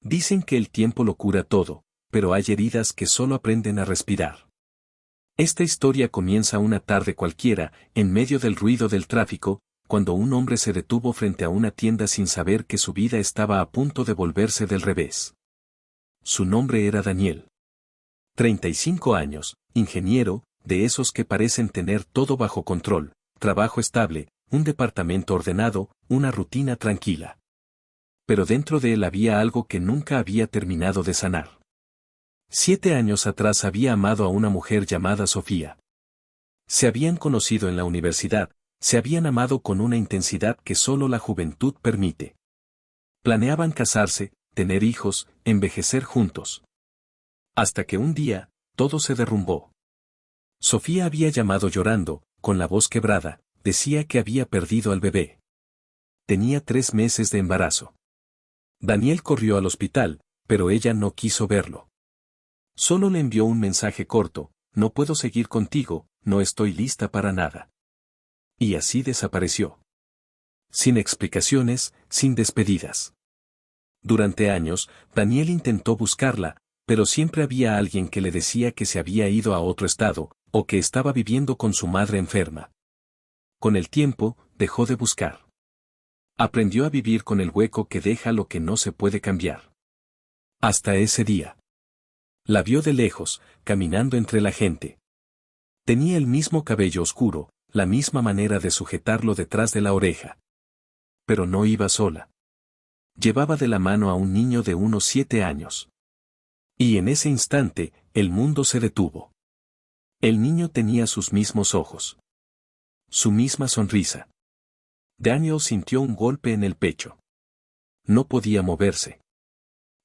Dicen que el tiempo lo cura todo, pero hay heridas que solo aprenden a respirar. Esta historia comienza una tarde cualquiera, en medio del ruido del tráfico, cuando un hombre se detuvo frente a una tienda sin saber que su vida estaba a punto de volverse del revés. Su nombre era Daniel. 35 años, ingeniero, de esos que parecen tener todo bajo control, trabajo estable, un departamento ordenado, una rutina tranquila. Pero dentro de él había algo que nunca había terminado de sanar. 7 años atrás había amado a una mujer llamada Sofía. Se habían conocido en la universidad, se habían amado con una intensidad que solo la juventud permite. Planeaban casarse, tener hijos, envejecer juntos. Hasta que un día, todo se derrumbó. Sofía había llamado llorando, con la voz quebrada, decía que había perdido al bebé. Tenía 3 meses de embarazo. Daniel corrió al hospital, pero ella no quiso verlo. Solo le envió un mensaje corto: no puedo seguir contigo, no estoy lista para nada. Y así desapareció. Sin explicaciones, sin despedidas. Durante años, Daniel intentó buscarla, pero siempre había alguien que le decía que se había ido a otro estado, o que estaba viviendo con su madre enferma. Con el tiempo, dejó de buscar. Aprendió a vivir con el hueco que deja lo que no se puede cambiar. Hasta ese día. La vio de lejos, caminando entre la gente. Tenía el mismo cabello oscuro, la misma manera de sujetarlo detrás de la oreja. Pero no iba sola. Llevaba de la mano a un niño de unos 7 años. Y en ese instante, el mundo se detuvo. El niño tenía sus mismos ojos. Su misma sonrisa. Daniel sintió un golpe en el pecho. No podía moverse.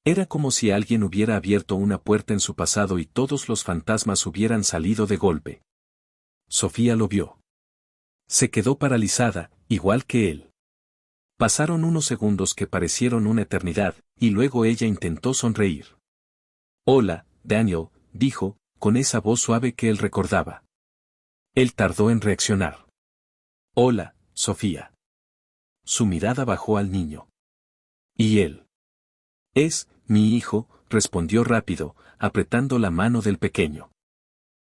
Era como si alguien hubiera abierto una puerta en su pasado y todos los fantasmas hubieran salido de golpe. Sofía lo vio. Se quedó paralizada, igual que él. Pasaron unos segundos que parecieron una eternidad, y luego ella intentó sonreír. «Hola, Daniel», dijo, con esa voz suave que él recordaba. Él tardó en reaccionar. «Hola, Sofía». Su mirada bajó al niño. «¿Y él?» «Es mi hijo», respondió rápido, apretando la mano del pequeño.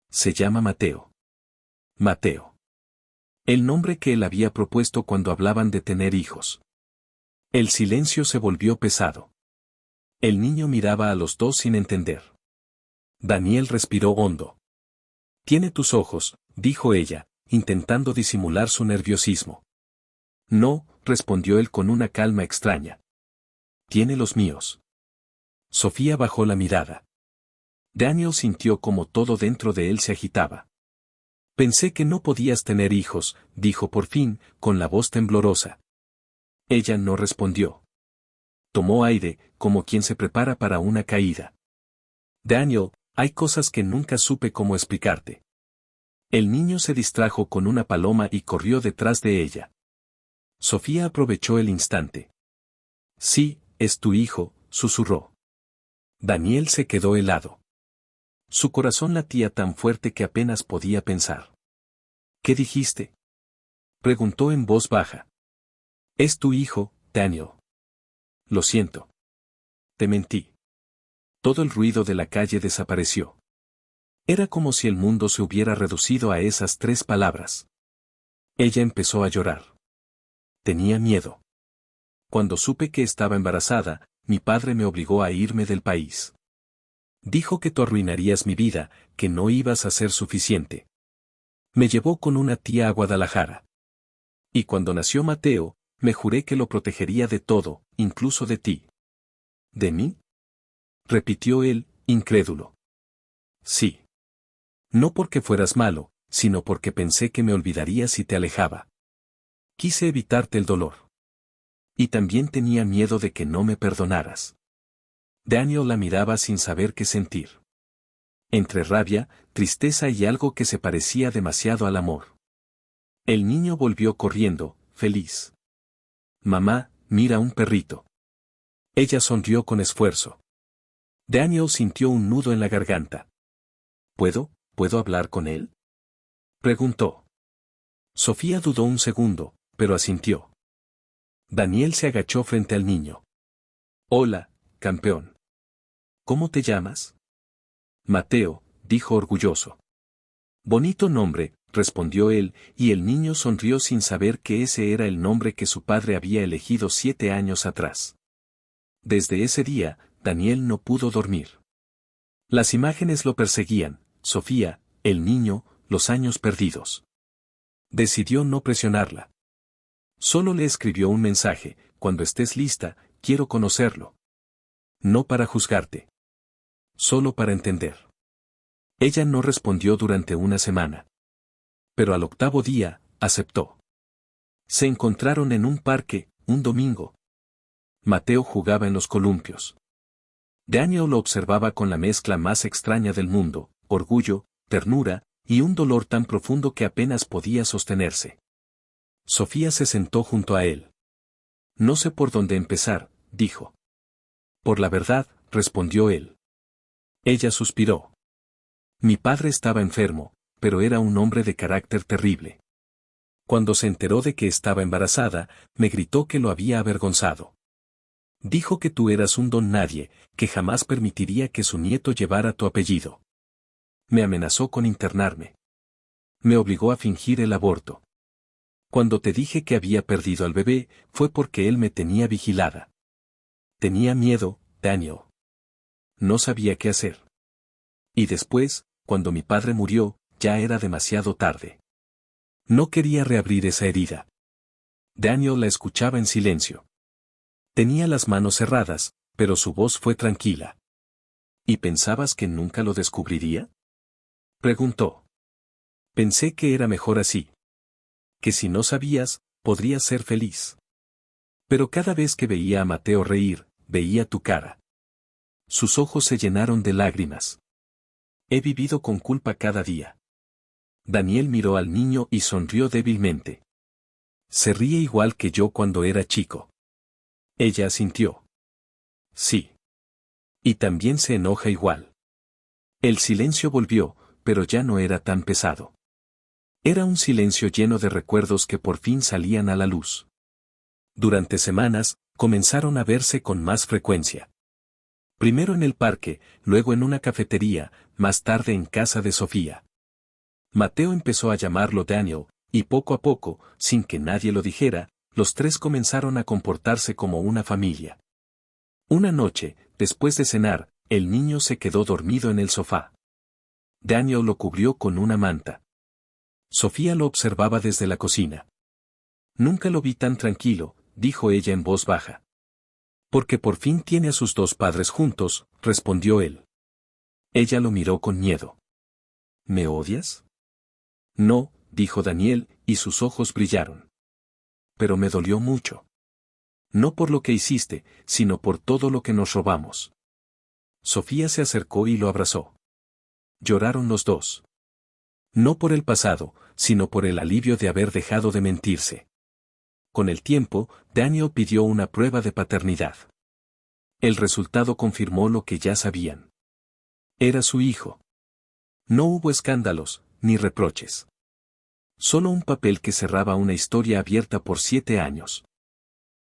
«Se llama Mateo». Mateo. El nombre que él había propuesto cuando hablaban de tener hijos. El silencio se volvió pesado. El niño miraba a los dos sin entender. Daniel respiró hondo. «Tiene tus ojos», dijo ella, intentando disimular su nerviosismo. «No», respondió él con una calma extraña. «Tiene los míos». Sofía bajó la mirada. Daniel sintió como todo dentro de él se agitaba. «Pensé que no podías tener hijos», dijo por fin, con la voz temblorosa. Ella no respondió. Tomó aire, como quien se prepara para una caída. «Daniel, hay cosas que nunca supe cómo explicarte». El niño se distrajo con una paloma y corrió detrás de ella. Sofía aprovechó el instante. «Sí, es tu hijo», susurró. Daniel se quedó helado. Su corazón latía tan fuerte que apenas podía pensar. «¿Qué dijiste?», preguntó en voz baja. «Es tu hijo, Daniel». «Lo siento. Te mentí». Todo el ruido de la calle desapareció. Era como si el mundo se hubiera reducido a esas 3 palabras. Ella empezó a llorar. Tenía miedo. «Cuando supe que estaba embarazada, mi padre me obligó a irme del país. Dijo que tú arruinarías mi vida, que no ibas a ser suficiente. Me llevó con una tía a Guadalajara. Y cuando nació Mateo, me juré que lo protegería de todo, incluso de ti». «¿De mí?», repitió él, incrédulo. «Sí. No porque fueras malo, sino porque pensé que me olvidarías si te alejaba. Quise evitarte el dolor. Y también tenía miedo de que no me perdonaras». Daniel la miraba sin saber qué sentir. Entre rabia, tristeza y algo que se parecía demasiado al amor. El niño volvió corriendo, feliz. «Mamá, mira un perrito». Ella sonrió con esfuerzo. Daniel sintió un nudo en la garganta. ¿Puedo hablar con él?», preguntó. Sofía dudó un segundo, pero asintió. Daniel se agachó frente al niño. «Hola, campeón. ¿Cómo te llamas? Mateo, dijo orgulloso. Bonito nombre, respondió él, y el niño sonrió sin saber que ese era el nombre que su padre había elegido 7 años atrás. Desde ese día, Daniel no pudo dormir. Las imágenes lo perseguían, Sofía, el niño, los años perdidos. Decidió no presionarla. Solo le escribió un mensaje: cuando estés lista, quiero conocerlo. No para juzgarte. Solo para entender. Ella no respondió durante una semana. Pero al 8º día, aceptó. Se encontraron en un parque, un domingo. Mateo jugaba en los columpios. Daniel lo observaba con la mezcla más extraña del mundo, orgullo, ternura, y un dolor tan profundo que apenas podía sostenerse. Sofía se sentó junto a él. No sé por dónde empezar, dijo. Por la verdad, respondió él. Ella suspiró. Mi padre estaba enfermo, pero era un hombre de carácter terrible. Cuando se enteró de que estaba embarazada, me gritó que lo había avergonzado. Dijo que tú eras un don nadie, que jamás permitiría que su nieto llevara tu apellido. Me amenazó con internarme. Me obligó a fingir el aborto. Cuando te dije que había perdido al bebé, fue porque él me tenía vigilada. Tenía miedo, Daniel. No sabía qué hacer. Y después, cuando mi padre murió, ya era demasiado tarde. No quería reabrir esa herida. Daniel la escuchaba en silencio. Tenía las manos cerradas, pero su voz fue tranquila. ¿Y pensabas que nunca lo descubriría? Preguntó. Pensé que era mejor así. Que si no sabías, podrías ser feliz. Pero cada vez que veía a Mateo reír, veía tu cara. Sus ojos se llenaron de lágrimas. He vivido con culpa cada día. Daniel miró al niño y sonrió débilmente. Se ríe igual que yo cuando era chico. Ella asintió. Sí. Y también se enoja igual. El silencio volvió, pero ya no era tan pesado. Era un silencio lleno de recuerdos que por fin salían a la luz. Durante semanas, comenzaron a verse con más frecuencia. Primero en el parque, luego en una cafetería, más tarde en casa de Sofía. Mateo empezó a llamarlo Daniel, y poco a poco, sin que nadie lo dijera, los tres comenzaron a comportarse como una familia. Una noche, después de cenar, el niño se quedó dormido en el sofá. Daniel lo cubrió con una manta. Sofía lo observaba desde la cocina. Nunca lo vi tan tranquilo, dijo ella en voz baja. Porque por fin tiene a sus dos padres juntos, respondió él. Ella lo miró con miedo. ¿Me odias? No, dijo Daniel, y sus ojos brillaron. Pero me dolió mucho. No por lo que hiciste, sino por todo lo que nos robamos. Sofía se acercó y lo abrazó. Lloraron los dos. No por el pasado, sino por el alivio de haber dejado de mentirse. Con el tiempo, Daniel pidió una prueba de paternidad. El resultado confirmó lo que ya sabían. Era su hijo. No hubo escándalos, ni reproches. Solo un papel que cerraba una historia abierta por 7 años.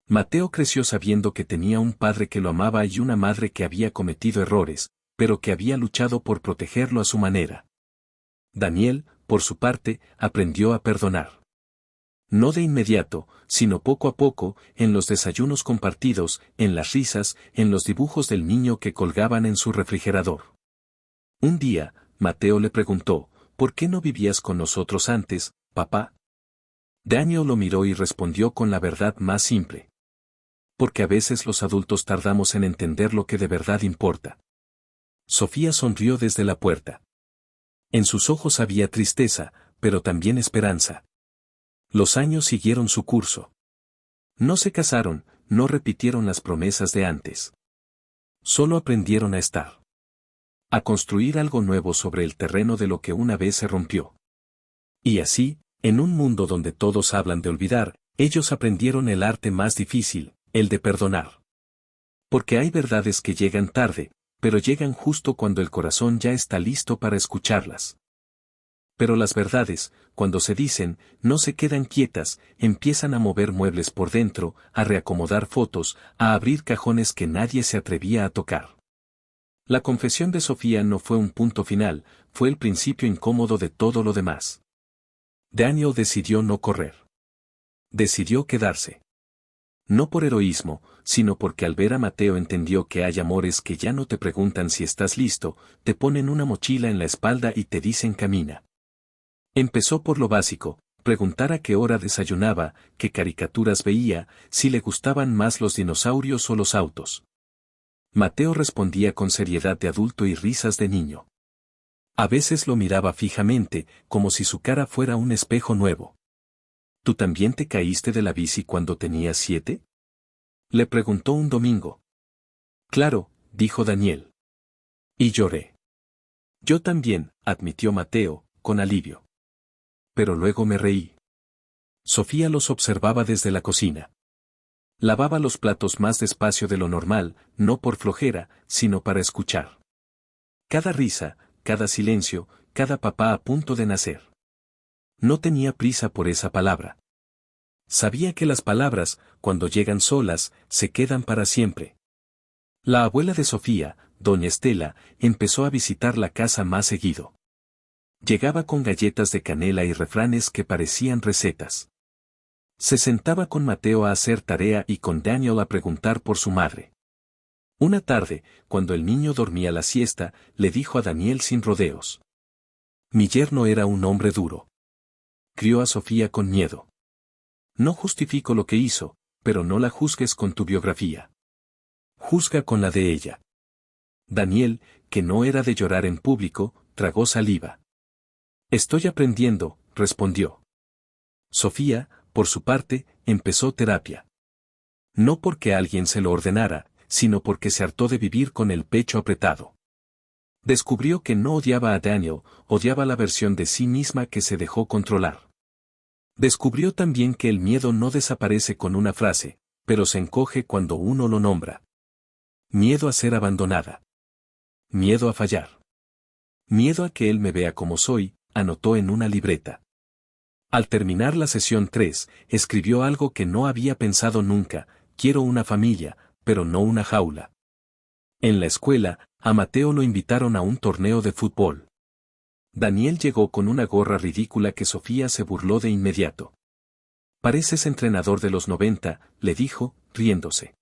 Mateo creció sabiendo que tenía un padre que lo amaba y una madre que había cometido errores, pero que había luchado por protegerlo a su manera. Daniel, por su parte, aprendió a perdonar. No de inmediato, sino poco a poco, en los desayunos compartidos, en las risas, en los dibujos del niño que colgaban en su refrigerador. Un día, Mateo le preguntó, ¿por qué no vivías con nosotros antes, papá? Daniel lo miró y respondió con la verdad más simple. Porque a veces los adultos tardamos en entender lo que de verdad importa. Sofía sonrió desde la puerta. En sus ojos había tristeza, pero también esperanza. Los años siguieron su curso. No se casaron, no repitieron las promesas de antes. Solo aprendieron a estar. A construir algo nuevo sobre el terreno de lo que una vez se rompió. Y así, en un mundo donde todos hablan de olvidar, ellos aprendieron el arte más difícil, el de perdonar. Porque hay verdades que llegan tarde, pero llegan justo cuando el corazón ya está listo para escucharlas. Pero las verdades, cuando se dicen, no se quedan quietas, empiezan a mover muebles por dentro, a reacomodar fotos, a abrir cajones que nadie se atrevía a tocar. La confesión de Sofía no fue un punto final, fue el principio incómodo de todo lo demás. Daniel decidió no correr. Decidió quedarse. No por heroísmo, sino porque al ver a Mateo entendió que hay amores que ya no te preguntan si estás listo, te ponen una mochila en la espalda y te dicen camina. Empezó por lo básico, preguntar a qué hora desayunaba, qué caricaturas veía, si le gustaban más los dinosaurios o los autos. Mateo respondía con seriedad de adulto y risas de niño. A veces lo miraba fijamente, como si su cara fuera un espejo nuevo. ¿Tú también te caíste de la bici cuando tenías 7? Le preguntó un domingo. Claro, dijo Daniel. Y lloré. Yo también, admitió Mateo, con alivio. Pero luego me reí. Sofía los observaba desde la cocina. Lavaba los platos más despacio de lo normal, no por flojera, sino para escuchar. Cada risa, cada silencio, cada papá a punto de nacer. No tenía prisa por esa palabra. Sabía que las palabras, cuando llegan solas, se quedan para siempre. La abuela de Sofía, doña Estela, empezó a visitar la casa más seguido. Llegaba con galletas de canela y refranes que parecían recetas. Se sentaba con Mateo a hacer tarea y con Daniel a preguntar por su madre. Una tarde, cuando el niño dormía la siesta, le dijo a Daniel sin rodeos. Mi yerno era un hombre duro. Crió a Sofía con miedo. No justifico lo que hizo, pero no la juzgues con tu biografía. Juzga con la de ella. Daniel, que no era de llorar en público, tragó saliva. Estoy aprendiendo, respondió. Sofía, por su parte, empezó terapia. No porque alguien se lo ordenara, sino porque se hartó de vivir con el pecho apretado. Descubrió que no odiaba a Daniel, odiaba la versión de sí misma que se dejó controlar. Descubrió también que el miedo no desaparece con una frase, pero se encoge cuando uno lo nombra. Miedo a ser abandonada. Miedo a fallar. Miedo a que él me vea como soy, anotó en una libreta. Al terminar la sesión 3, escribió algo que no había pensado nunca: quiero una familia, pero no una jaula. En la escuela, a Mateo lo invitaron a un torneo de fútbol. Daniel llegó con una gorra ridícula que Sofía se burló de inmediato. Pareces entrenador de los 90, le dijo, riéndose.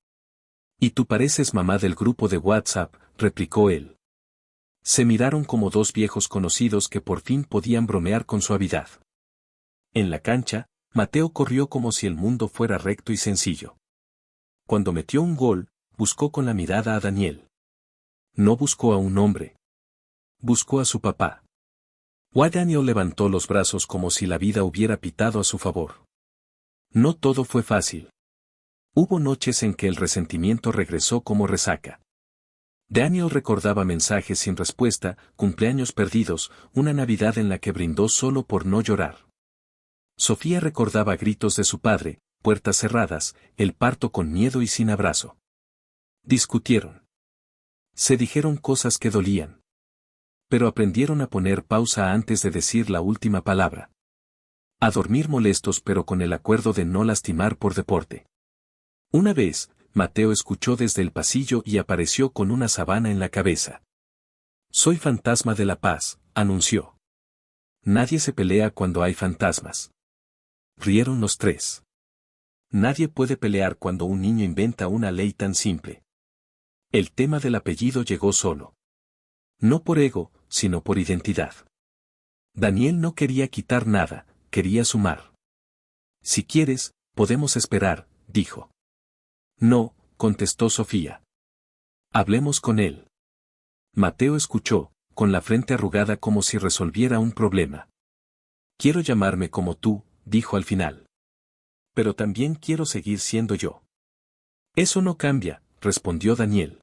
Y tú pareces mamá del grupo de WhatsApp, replicó él. Se miraron como dos viejos conocidos que por fin podían bromear con suavidad. En la cancha, Mateo corrió como si el mundo fuera recto y sencillo. Cuando metió un gol, buscó con la mirada a Daniel. No buscó a un hombre. Buscó a su papá. Daniel levantó los brazos como si la vida hubiera pitado a su favor. No todo fue fácil. Hubo noches en que el resentimiento regresó como resaca. Daniel recordaba mensajes sin respuesta, cumpleaños perdidos, una Navidad en la que brindó solo por no llorar. Sofía recordaba gritos de su padre, puertas cerradas, el parto con miedo y sin abrazo. Discutieron. Se dijeron cosas que dolían. Pero aprendieron a poner pausa antes de decir la última palabra. A dormir molestos pero con el acuerdo de no lastimar por deporte. Una vez, Mateo escuchó desde el pasillo y apareció con una sábana en la cabeza. Soy fantasma de la paz, anunció. Nadie se pelea cuando hay fantasmas. Rieron los tres. Nadie puede pelear cuando un niño inventa una ley tan simple. El tema del apellido llegó solo. No por ego, sino por identidad. Daniel no quería quitar nada, quería sumar. Si quieres, podemos esperar, dijo. No, contestó Sofía. Hablemos con él. Mateo escuchó, con la frente arrugada como si resolviera un problema. Quiero llamarme como tú, dijo al final. Pero también quiero seguir siendo yo. Eso no cambia, respondió Daniel.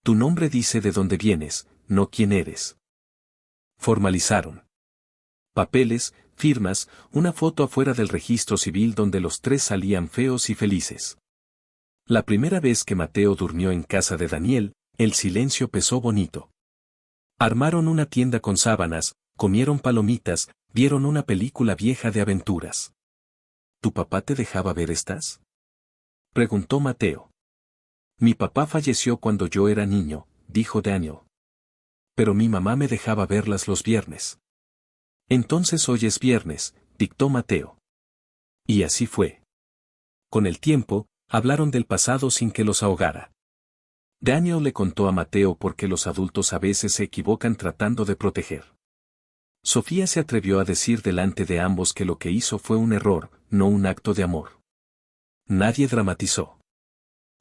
Tu nombre dice de dónde vienes, no quién eres. Formalizaron. Papeles, firmas, una foto afuera del registro civil donde los tres salían feos y felices. La primera vez que Mateo durmió en casa de Daniel, el silencio pesó bonito. Armaron una tienda con sábanas, comieron palomitas, vieron una película vieja de aventuras. ¿Tu papá te dejaba ver estas? Preguntó Mateo. Mi papá falleció cuando yo era niño, dijo Daniel. Pero mi mamá me dejaba verlas los viernes. Entonces hoy es viernes, dictó Mateo. Y así fue. Con el tiempo, hablaron del pasado sin que los ahogara. Daniel le contó a Mateo por qué los adultos a veces se equivocan tratando de proteger. Sofía se atrevió a decir delante de ambos que lo que hizo fue un error, no un acto de amor. Nadie dramatizó.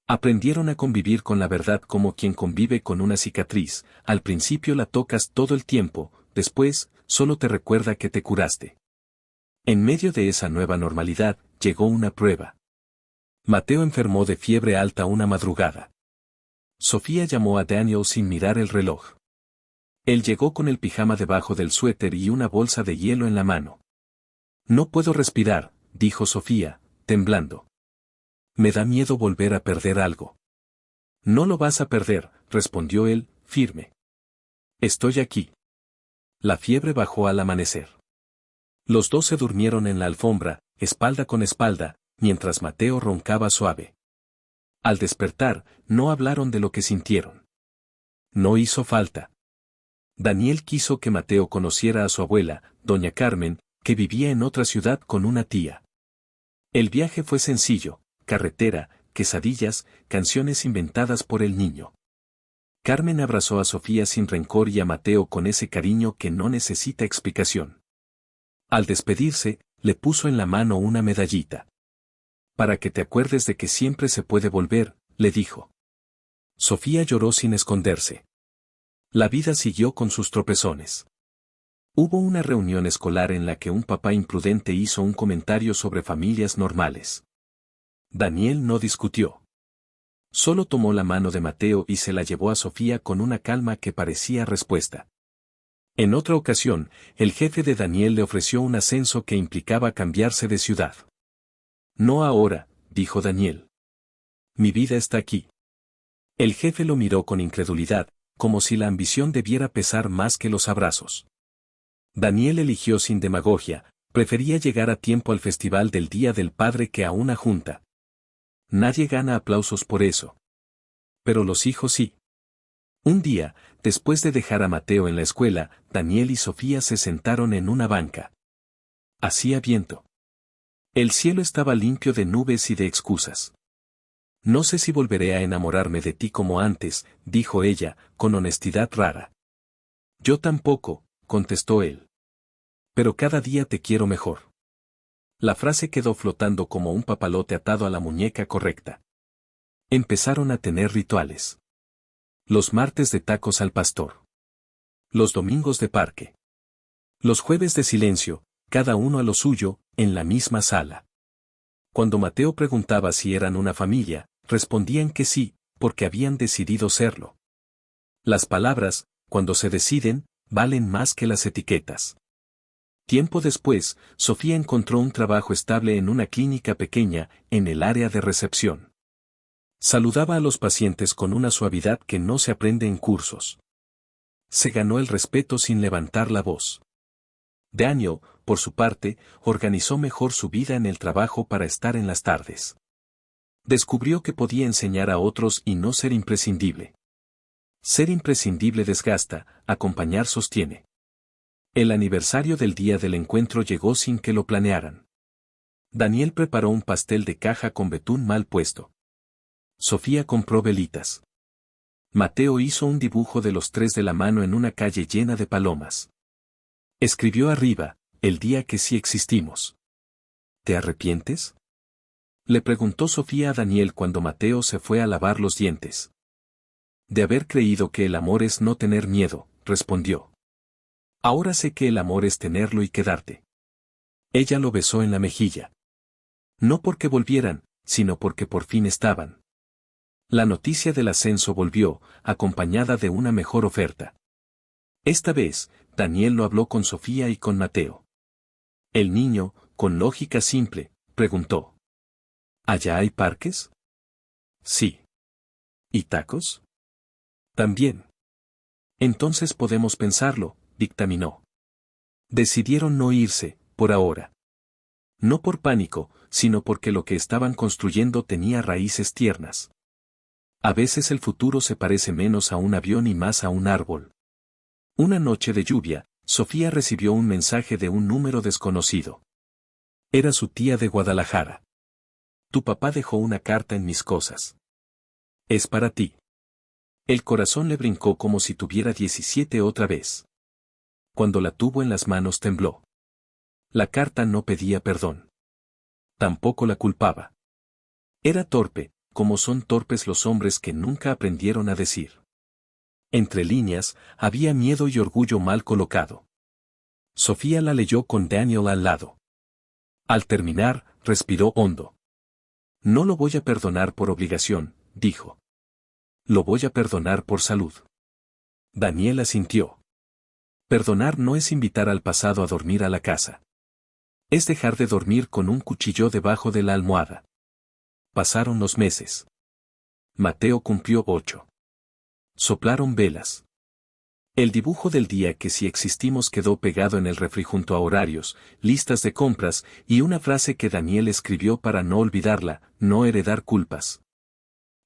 Aprendieron a convivir con la verdad como quien convive con una cicatriz, al principio la tocas todo el tiempo, después, solo te recuerda que te curaste. En medio de esa nueva normalidad, llegó una prueba. Mateo enfermó de fiebre alta una madrugada. Sofía llamó a Daniel sin mirar el reloj. Él llegó con el pijama debajo del suéter y una bolsa de hielo en la mano. No puedo respirar, dijo Sofía, temblando. Me da miedo volver a perder algo. No lo vas a perder, respondió él, firme. Estoy aquí. La fiebre bajó al amanecer. Los dos se durmieron en la alfombra, espalda con espalda, mientras Mateo roncaba suave. Al despertar, no hablaron de lo que sintieron. No hizo falta. Daniel quiso que Mateo conociera a su abuela, doña Carmen, que vivía en otra ciudad con una tía. El viaje fue sencillo, carretera, quesadillas, canciones inventadas por el niño. Carmen abrazó a Sofía sin rencor y a Mateo con ese cariño que no necesita explicación. Al despedirse, le puso en la mano una medallita. Para que te acuerdes de que siempre se puede volver, le dijo. Sofía lloró sin esconderse. La vida siguió con sus tropezones. Hubo una reunión escolar en la que un papá imprudente hizo un comentario sobre familias normales. Daniel no discutió. Solo tomó la mano de Mateo y se la llevó a Sofía con una calma que parecía respuesta. En otra ocasión, el jefe de Daniel le ofreció un ascenso que implicaba cambiarse de ciudad. No ahora, dijo Daniel. Mi vida está aquí. El jefe lo miró con incredulidad, como si la ambición debiera pesar más que los abrazos. Daniel eligió sin demagogia, prefería llegar a tiempo al festival del Día del Padre que a una junta. Nadie gana aplausos por eso. Pero los hijos sí. Un día, después de dejar a Mateo en la escuela, Daniel y Sofía se sentaron en una banca. Hacía viento. El cielo estaba limpio de nubes y de excusas. No sé si volveré a enamorarme de ti como antes, dijo ella, con honestidad rara. Yo tampoco, contestó él. Pero cada día te quiero mejor. La frase quedó flotando como un papalote atado a la muñeca correcta. Empezaron a tener rituales. Los martes de tacos al pastor. Los domingos de parque. Los jueves de silencio, cada uno a lo suyo, en la misma sala. Cuando Mateo preguntaba si eran una familia, respondían que sí, porque habían decidido serlo. Las palabras, cuando se deciden, valen más que las etiquetas. Tiempo después, Sofía encontró un trabajo estable en una clínica pequeña, en el área de recepción. Saludaba a los pacientes con una suavidad que no se aprende en cursos. Se ganó el respeto sin levantar la voz. Daniel, por su parte, organizó mejor su vida en el trabajo para estar en las tardes. Descubrió que podía enseñar a otros y no ser imprescindible. Ser imprescindible desgasta, acompañar sostiene. El aniversario del día del encuentro llegó sin que lo planearan. Daniel preparó un pastel de caja con betún mal puesto. Sofía compró velitas. Mateo hizo un dibujo de los tres de la mano en una calle llena de palomas. Escribió arriba, el día que sí existimos. ¿Te arrepientes? Le preguntó Sofía a Daniel cuando Mateo se fue a lavar los dientes. De haber creído que el amor es no tener miedo, respondió. Ahora sé que el amor es tenerlo y quedarte. Ella lo besó en la mejilla. No porque volvieran, sino porque por fin estaban. La noticia del ascenso volvió, acompañada de una mejor oferta. Esta vez, Daniel lo habló con Sofía y con Mateo. El niño, con lógica simple, preguntó. ¿Allá hay parques? Sí. ¿Y tacos? También. Entonces podemos pensarlo, dictaminó. Decidieron no irse, por ahora. No por pánico, sino porque lo que estaban construyendo tenía raíces tiernas. A veces el futuro se parece menos a un avión y más a un árbol. Una noche de lluvia, Sofía recibió un mensaje de un número desconocido. Era su tía de Guadalajara. Tu papá dejó una carta en mis cosas. Es para ti. El corazón le brincó como si tuviera 17 otra vez. Cuando la tuvo en las manos tembló. La carta no pedía perdón. Tampoco la culpaba. Era torpe, como son torpes los hombres que nunca aprendieron a decir. Entre líneas, había miedo y orgullo mal colocado. Sofía la leyó con Daniel al lado. Al terminar, respiró hondo. No lo voy a perdonar por obligación, dijo. Lo voy a perdonar por salud. Daniel asintió. Perdonar no es invitar al pasado a dormir a la casa. Es dejar de dormir con un cuchillo debajo de la almohada. Pasaron los meses. Mateo cumplió 8. Soplaron velas. El dibujo del día que si existimos quedó pegado en el refri junto a horarios, listas de compras y una frase que Daniel escribió para no olvidarla: no heredar culpas.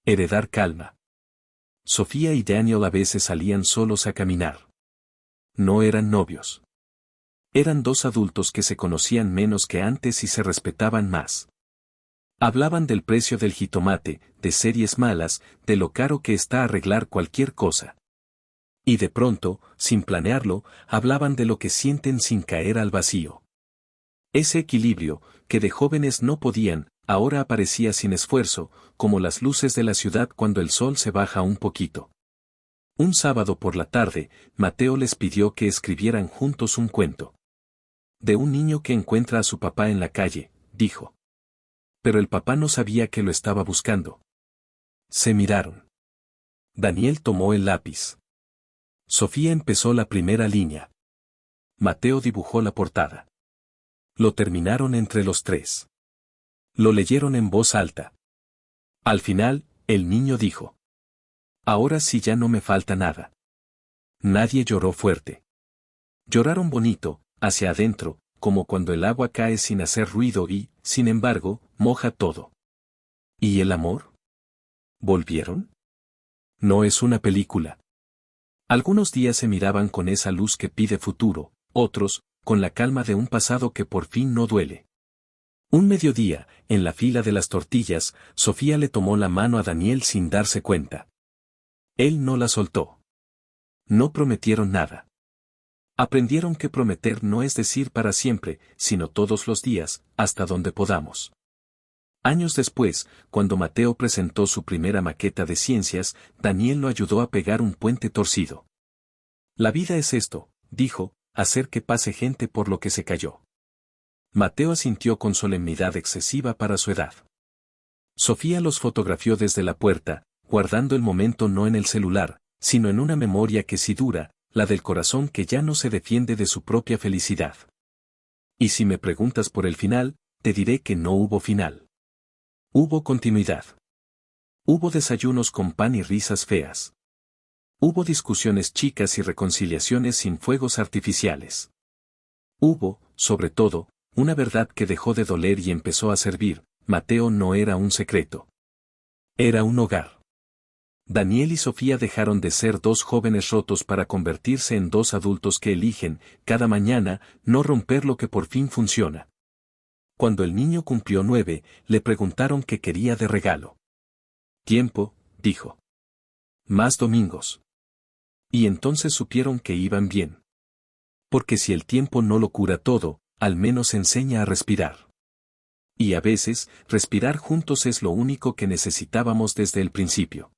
Heredar calma. Sofía y Daniel a veces salían solos a caminar. No eran novios. Eran dos adultos que se conocían menos que antes y se respetaban más. Hablaban del precio del jitomate, de series malas, de lo caro que está arreglar cualquier cosa. Y de pronto, sin planearlo, hablaban de lo que sienten sin caer al vacío. Ese equilibrio, que de jóvenes no podían, ahora aparecía sin esfuerzo, como las luces de la ciudad cuando el sol se baja un poquito. Un sábado por la tarde, Mateo les pidió que escribieran juntos un cuento. De un niño que encuentra a su papá en la calle, dijo. Pero el papá no sabía que lo estaba buscando. Se miraron. Daniel tomó el lápiz. Sofía empezó la primera línea. Mateo dibujó la portada. Lo terminaron entre los tres. Lo leyeron en voz alta. Al final, el niño dijo. Ahora sí ya no me falta nada. Nadie lloró fuerte. Lloraron bonito, hacia adentro, como cuando el agua cae sin hacer ruido y, sin embargo, moja todo. ¿Y el amor? ¿Volvieron? No es una película. Algunos días se miraban con esa luz que pide futuro, otros, con la calma de un pasado que por fin no duele. Un mediodía, en la fila de las tortillas, Sofía le tomó la mano a Daniel sin darse cuenta. Él no la soltó. No prometieron nada. Aprendieron que prometer no es decir para siempre, sino todos los días, hasta donde podamos. Años después, cuando Mateo presentó su primera maqueta de ciencias, Daniel lo ayudó a pegar un puente torcido. La vida es esto, dijo, hacer que pase gente por lo que se cayó. Mateo asintió con solemnidad excesiva para su edad. Sofía los fotografió desde la puerta, guardando el momento no en el celular, sino en una memoria que sí dura, la del corazón que ya no se defiende de su propia felicidad. Y si me preguntas por el final, te diré que no hubo final. Hubo continuidad. Hubo desayunos con pan y risas feas. Hubo discusiones chicas y reconciliaciones sin fuegos artificiales. Hubo, sobre todo, una verdad que dejó de doler y empezó a servir: Mateo no era un secreto. Era un hogar. Daniel y Sofía dejaron de ser dos jóvenes rotos para convertirse en dos adultos que eligen, cada mañana, no romper lo que por fin funciona. Cuando el niño cumplió 9, le preguntaron qué quería de regalo. Tiempo, dijo. Más domingos. Y entonces supieron que iban bien. Porque si el tiempo no lo cura todo, al menos enseña a respirar. Y a veces, respirar juntos es lo único que necesitábamos desde el principio.